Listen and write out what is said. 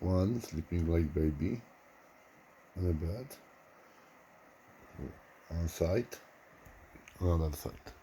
One sleeping like baby on a bed, one side, on other side.